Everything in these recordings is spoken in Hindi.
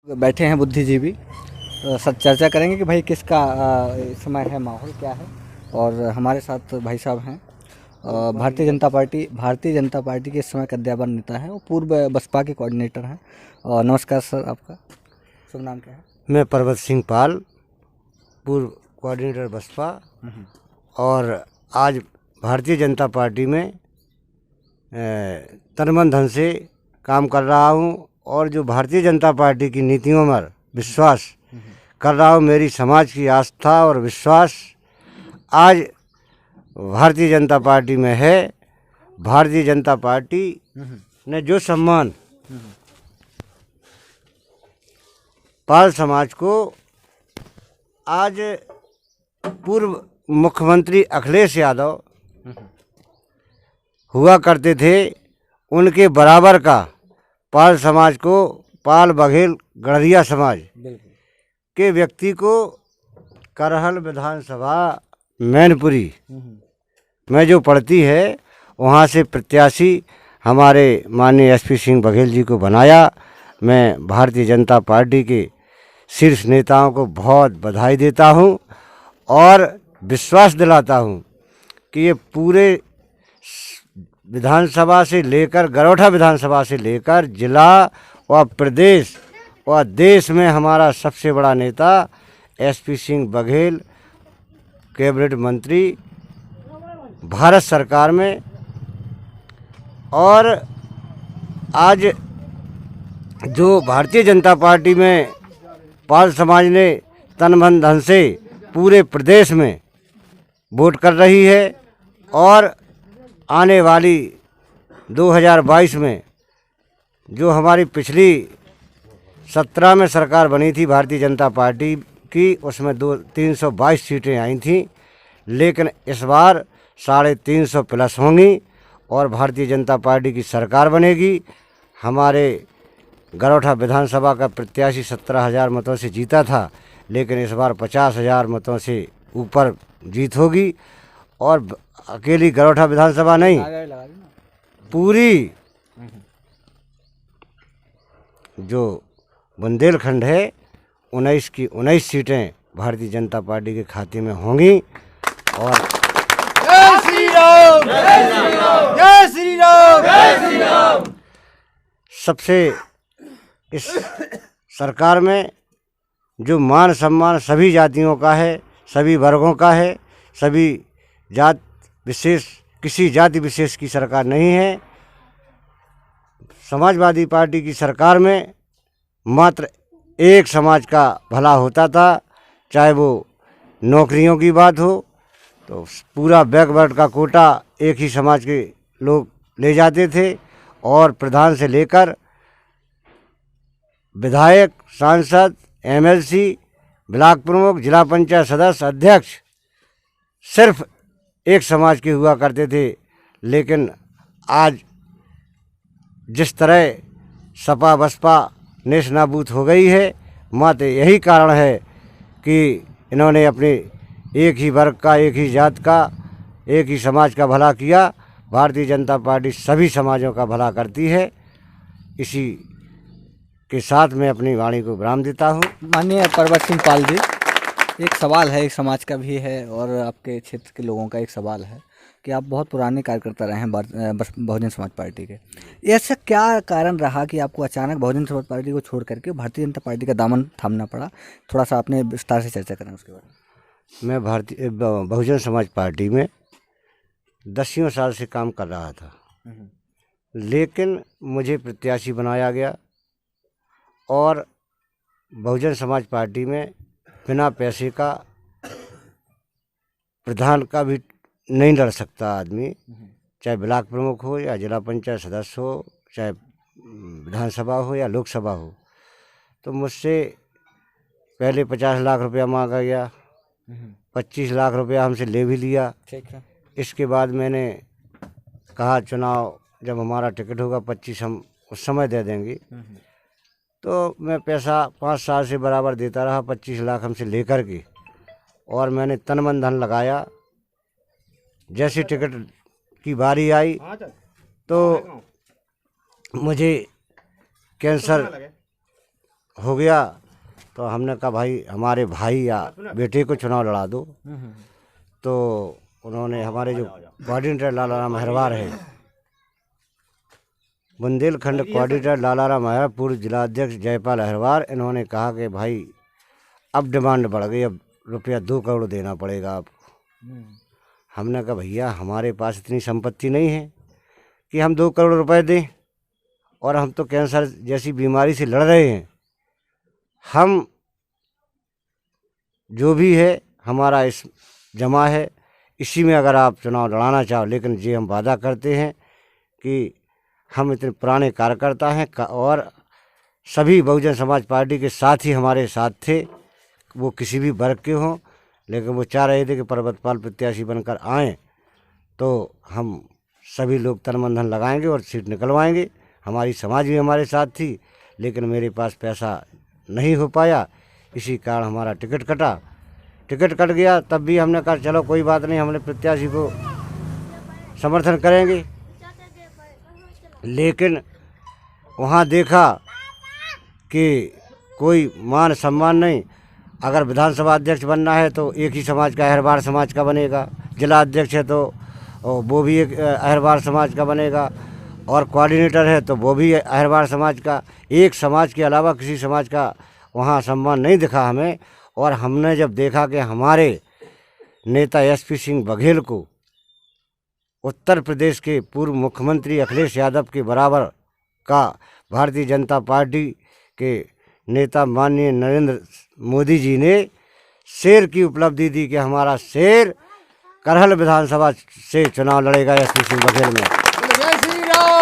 बैठे हैं बुद्धिजीवी, तो सब चर्चा करेंगे कि भाई किसका इस समय है माहौल क्या है। और हमारे साथ भाई साहब हैं, भारतीय जनता पार्टी के इस समय कद्दावर नेता हैं, वो पूर्व बसपा के कोऑर्डिनेटर हैं। और नमस्कार सर, आपका शुभ नाम क्या है? मैं पर्वत सिंह पाल, पूर्व कोऑर्डिनेटर बसपा, और आज भारतीय जनता पार्टी में तन मन धन से काम कर रहा हूँ। और जो भारतीय जनता पार्टी की नीतियों पर विश्वास कर रहा हूँ, मेरी समाज की आस्था और विश्वास आज भारतीय जनता पार्टी में है। भारतीय जनता पार्टी ने जो सम्मान पाल समाज को आज पूर्व मुख्यमंत्री अखिलेश यादव हुआ करते थे, उनके बराबर का पाल समाज को, पाल बघेल गढ़िया समाज के व्यक्ति को करहल विधानसभा मैनपुरी में जो पड़ती है, वहाँ से प्रत्याशी हमारे माननीय एसपी सिंह बघेल जी को बनाया। मैं भारतीय जनता पार्टी के शीर्ष नेताओं को बहुत बधाई देता हूँ और विश्वास दिलाता हूँ कि ये पूरे विधानसभा से लेकर, गरौठा विधानसभा से लेकर जिला और प्रदेश और देश में हमारा सबसे बड़ा नेता एसपी सिंह बघेल, कैबिनेट मंत्री भारत सरकार में। और आज जो भारतीय जनता पार्टी में पाल समाज ने तन मन धन से पूरे प्रदेश में वोट कर रही है, और आने वाली 2022 में जो हमारी पिछली 17 में सरकार बनी थी भारतीय जनता पार्टी की, उसमें 322 सीटें आई थीं, लेकिन इस बार 350 प्लस होंगी और भारतीय जनता पार्टी की सरकार बनेगी। हमारे गरौठा विधानसभा का प्रत्याशी 17,000 मतों से जीता था, लेकिन इस बार 50,000 मतों से ऊपर जीत होगी। और अकेली गरौठा विधानसभा नहीं, पूरी जो बुंदेलखंड है 19 की 19 सीटें भारतीय जनता पार्टी के खाते में होंगी। और जय श्री राम, जय श्री राम, जय श्री राम, जय श्री राम। सबसे इस सरकार में जो मान सम्मान सभी जातियों का है, सभी वर्गों का है, सभी जात विशेष, किसी जाति विशेष की सरकार नहीं है। समाजवादी पार्टी की सरकार में मात्र एक समाज का भला होता था, चाहे वो नौकरियों की बात हो तो पूरा बैकवर्ड का कोटा एक ही समाज के लोग ले जाते थे, और प्रधान से लेकर विधायक, सांसद, एमएलसी, ब्लॉक प्रमुख, जिला पंचायत सदस्य, अध्यक्ष सिर्फ एक समाज के हुआ करते थे। लेकिन आज जिस तरह सपा बसपा नेश नाबूद हो गई है, मात्र यही कारण है कि इन्होंने अपने एक ही वर्ग का, एक ही जात का, एक ही समाज का भला किया। भारतीय जनता पार्टी सभी समाजों का भला करती है। इसी के साथ मैं अपनी वाणी को विराम देता हूँ। माननीय पर्वत सिंह पाल जी, एक सवाल है, एक समाज का भी है और आपके क्षेत्र के लोगों का एक सवाल है कि आप बहुत पुराने कार्यकर्ता रहे हैं बहुजन समाज पार्टी के। ऐसा क्या कारण रहा कि आपको अचानक बहुजन समाज पार्टी को छोड़ करके भारतीय जनता पार्टी का दामन थामना पड़ा? थोड़ा सा आपने विस्तार से चर्चा करें उसके बारे में। मैं बहुजन समाज पार्टी में 10 साल से काम कर रहा था, लेकिन मुझे प्रत्याशी बनाया गया और बहुजन समाज पार्टी में बिना पैसे का प्रधान का भी नहीं लड़ सकता आदमी, चाहे ब्लॉक प्रमुख हो या जिला पंचायत सदस्य हो, चाहे विधानसभा हो या लोकसभा हो। तो मुझसे पहले 50 लाख रुपया मांगा गया, 25 लाख रुपया हमसे ले भी लिया। ठीक है। इसके बाद मैंने कहा चुनाव जब हमारा टिकट होगा 25 हम उस समय दे देंगे। तो मैं पैसा 5 साल से बराबर देता रहा, 25 लाख हमसे लेकर के, और मैंने तन मन धन लगाया। जैसे टिकट की बारी आई तो मुझे कैंसर हो गया तो हमने कहा भाई हमारे भाई या बेटे को चुनाव लड़ा दो। तो उन्होंने हमारे जो कोऑर्डिनेटर लालाराम अहिरवार है, बुंदेलखंड कोऑर्डिनेटर लालाराम अहिरवार, पूर्व जिलाध्यक्ष जयपाल अहिरवार, इन्होंने कहा कि भाई अब डिमांड बढ़ गई, अब रुपया 2 करोड़ देना पड़ेगा आपको। हमने कहा भैया हमारे पास इतनी संपत्ति नहीं है कि हम 2 करोड़ रुपए दें, और हम तो कैंसर जैसी बीमारी से लड़ रहे हैं। हम जो भी है हमारा इस जमा है, इसी में अगर आप चुनाव लड़ाना चाहो, लेकिन ये हम वादा करते हैं कि हम इतने पुराने कार्यकर्ता हैं और सभी बहुजन समाज पार्टी के साथ ही हमारे साथ थे, वो किसी भी वर्ग के हों, लेकिन वो चाह रहे थे कि पर्वतपाल प्रत्याशी बनकर आएँ तो हम सभी लोग तन मन धन लगाएंगे और सीट निकलवाएंगे। हमारी समाज भी हमारे साथ थी, लेकिन मेरे पास पैसा नहीं हो पाया, इसी कारण हमारा टिकट कट गया। तब भी हमने कहा चलो कोई बात नहीं, हमने प्रत्याशी को समर्थन करेंगे। लेकिन वहाँ देखा कि कोई मान सम्मान नहीं। अगर विधानसभा अध्यक्ष बनना है तो एक ही समाज का, अहिरवार समाज का बनेगा। जिला अध्यक्ष है तो वो भी एक अहिरवार समाज का बनेगा, और कोऑर्डिनेटर है तो वो भी अहिरवार समाज का। एक समाज के अलावा किसी समाज का वहाँ सम्मान नहीं दिखा हमें। और हमने जब देखा कि हमारे नेता एसपी सिंह बघेल को उत्तर प्रदेश के पूर्व मुख्यमंत्री अखिलेश यादव के बराबर का भारतीय जनता पार्टी के नेता माननीय नरेंद्र मोदी जी ने शेर की उपलब्धि दी कि हमारा शेर करहल विधानसभा से चुनाव लड़ेगा एसपी सिंह बघेल में,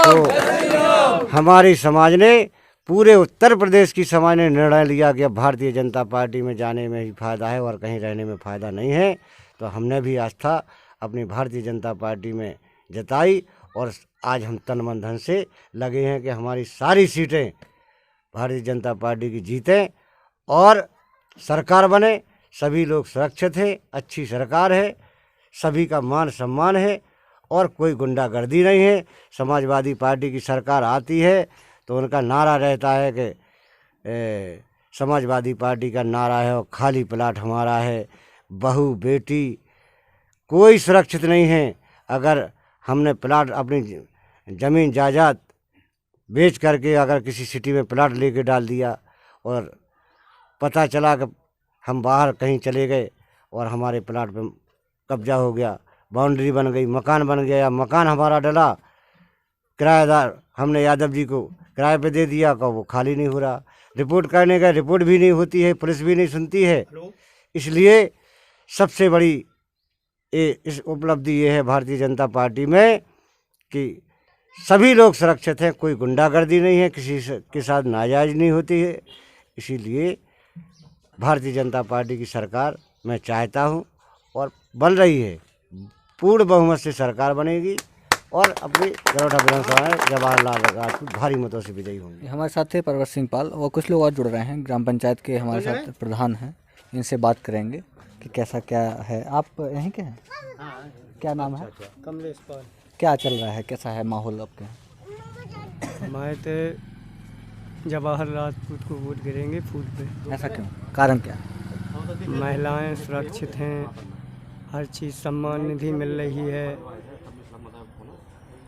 तो हमारी समाज ने, पूरे उत्तर प्रदेश की समाज ने निर्णय लिया कि अब भारतीय जनता पार्टी में जाने में ही फ़ायदा है और कहीं रहने में फ़ायदा नहीं है। तो हमने भी आस्था अपनी भारतीय जनता पार्टी में जताई, और आज हम तन मन धन से लगे हैं कि हमारी सारी सीटें भारतीय जनता पार्टी की जीतें और सरकार बने। सभी लोग सुरक्षित हैं, अच्छी सरकार है, सभी का मान सम्मान है और कोई गुंडागर्दी नहीं है। समाजवादी पार्टी की सरकार आती है तो उनका नारा रहता है कि समाजवादी पार्टी का नारा है और खाली प्लाट हमारा है, बहू बेटी कोई सुरक्षित नहीं है। अगर हमने प्लाट अपनी ज़मीन जायदाद बेच करके अगर किसी सिटी में प्लाट लेके डाल दिया और पता चला कि हम बाहर कहीं चले गए और हमारे प्लाट पे कब्जा हो गया, बाउंड्री बन गई, मकान बन गया, या मकान हमारा डला, किराएदार हमने यादव जी को किराए पे दे दिया का वो खाली नहीं हो रहा, रिपोर्ट करने का रिपोर्ट भी नहीं होती है, पुलिस भी नहीं सुनती है। इसलिए सबसे बड़ी इस उपलब्धि ये है भारतीय जनता पार्टी में कि सभी लोग सुरक्षित हैं, कोई गुंडागर्दी नहीं है, किसी के साथ नाजायज नहीं होती है। इसीलिए भारतीय जनता पार्टी की सरकार मैं चाहता हूं और बन रही है, पूर्ण बहुमत से सरकार बनेगी और अपनी गरोठा विधानसभा में जवाहरलाल राजपूत भारी मतों से विजयी होंगे। हमारे साथ थे परवत सिंह पाल और कुछ लोग और जुड़ रहे हैं, ग्राम पंचायत के हमारे साथ प्रधान हैं, इनसे बात करेंगे कि कैसा क्या है। आप यहीं के हैं? क्या नाम है? कमलेश पाल। क्या चल रहा है, कैसा है माहौल आपके यहाँ? हमारे तो जवाहर राजपूत को वोट गिरेंगे फूल पे। ऐसा क्यों, कारण क्या? महिलाएं सुरक्षित हैं, हर चीज़ सम्मान निधि मिल रही है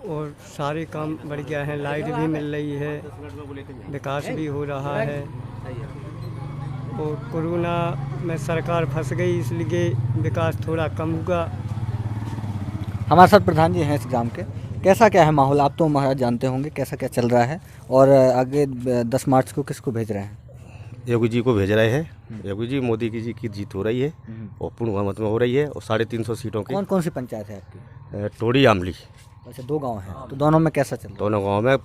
और सारे काम बढ़ गया है, लाइट भी मिल रही है, विकास भी हो रहा है। और कोरोना में सरकार फंस गई इसलिए विकास थोड़ा कम हुआ। हमारे साथ प्रधान जी हैं इस ग्राम के, कैसा क्या है माहौल? आप तो महाराज जानते होंगे कैसा क्या चल रहा है, और आगे 10 मार्च को किसको भेज रहे हैं? योगी जी को भेज रहे हैं। योगी जी, मोदी जी की जीत हो रही है और पूर्ण बहुमत में हो रही है, और 350 सीटों की। कौन कौन सी पंचायत है आपकी? टोड़ी आमली, अच्छा 2 गांव हैं, तो दोनों में कैसा चल रहा है? दोनों गाँव में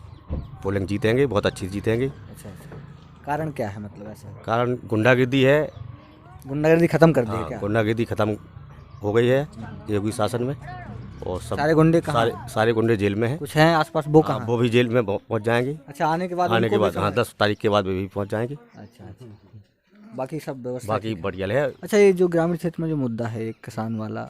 पोलिंग जीतेंगे, बहुत अच्छी जीतेंगे। अच्छा अच्छा, कारण क्या है, मतलब ऐसा? कारण गुंडागर्दी है। गुंडागर्दी खत्म कर दी है हाँ, क्या? गुंडागर्दी खत्म हो गई है योगी शासन में, और सब सारे गुंडे कहाँ? सारे गुंडे जेल में हैं। कुछ हैं आसपास, वो कहाँ? वो भी जेल में पहुंच जाएंगे। अच्छा, आने के बाद आने के उनको बाद, भी हाँ 10 तारीख के बाद वे भी पहुंच जाएंगे। अच्छा अच्छा, बाकी सब व्यवस्था बाकी ठीक है? बढ़िया है। अच्छा, ये जो ग्रामीण क्षेत्र में जो मुद्दा है एक किसान वाला,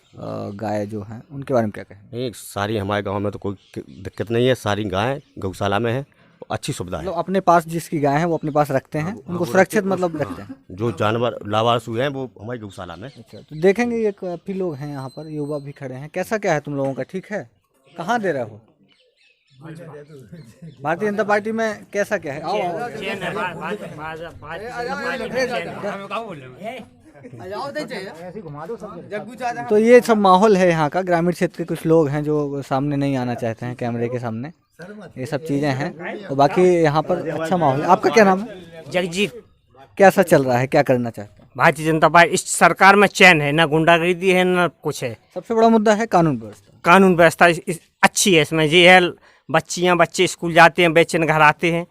गाय जो है उनके बारे में क्या कहें? नहीं, सारी हमारे गांव में तो कोई दिक्कत नहीं है, सारी गायें गौशाला में हैं अच्छी सुविधा है। मतलब अपने पास जिसकी गाय है वो अपने पास रखते हैं, उनको सुरक्षित मतलब रखते हैं। जो जानवर लावारिस हुए हैं वो हमारी गौशाला में। अच्छा, तो देखेंगे ये काफी लोग हैं यहाँ पर, युवा भी खड़े हैं। कैसा क्या है तुम लोगों का, ठीक है? कहाँ दे रहे हो? भारतीय जनता पार्टी में कैसा क्या है? आओ, आओ। तो ये सब माहौल है यहाँ का। ग्रामीण क्षेत्र के कुछ लोग हैं जो सामने नहीं आना चाहते हैं कैमरे के सामने, ये सब चीज़ें हैं। तो बाकी यहाँ पर अच्छा माहौल है। आपका क्या नाम है? जगजीत। कैसा चल रहा है, क्या करना चाहते हैं? भारतीय जनता पार्टी इस सरकार में चैन है, ना गुंडागर्दी है ना कुछ है। सबसे बड़ा मुद्दा है कानून व्यवस्था। कानून व्यवस्था अच्छी है इसमें। ये है बच्चे स्कूल जाते हैं, बेचैन घर आते हैं,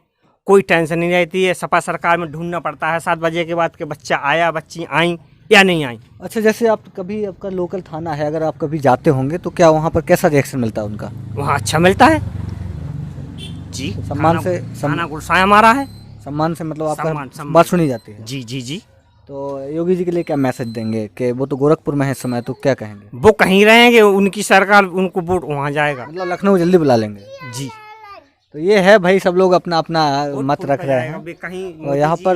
कोई टेंशन नहीं रहती है। सपा सरकार में ढूंढना पड़ता है 7 बजे के बाद कि बच्चा आया, बच्ची आई या नहीं आई। अच्छा, जैसे आप कभी, आपका लोकल थाना है, अगर आप कभी जाते होंगे तो क्या वहाँ पर कैसा रिएक्शन मिलता है उनका? वहाँ अच्छा मिलता है जी, सम्मान से थाना गुस्सा हमारा है, सम्मान से मतलब आपका सम्मान। बात सुनी जाती है। जी जी जी। तो योगी जी के लिए क्या मैसेज देंगे कि वो तो गोरखपुर में है इस समय, तो क्या कहेंगे? वो कहीं रहेंगे, उनकी सरकार, उनको वोट वहाँ जाएगा मतलब लखनऊ जल्दी बुला लेंगे जी। तो ये है भाई, सब लोग अपना अपना मत रख रहे हैं। कहीं और यहाँ पर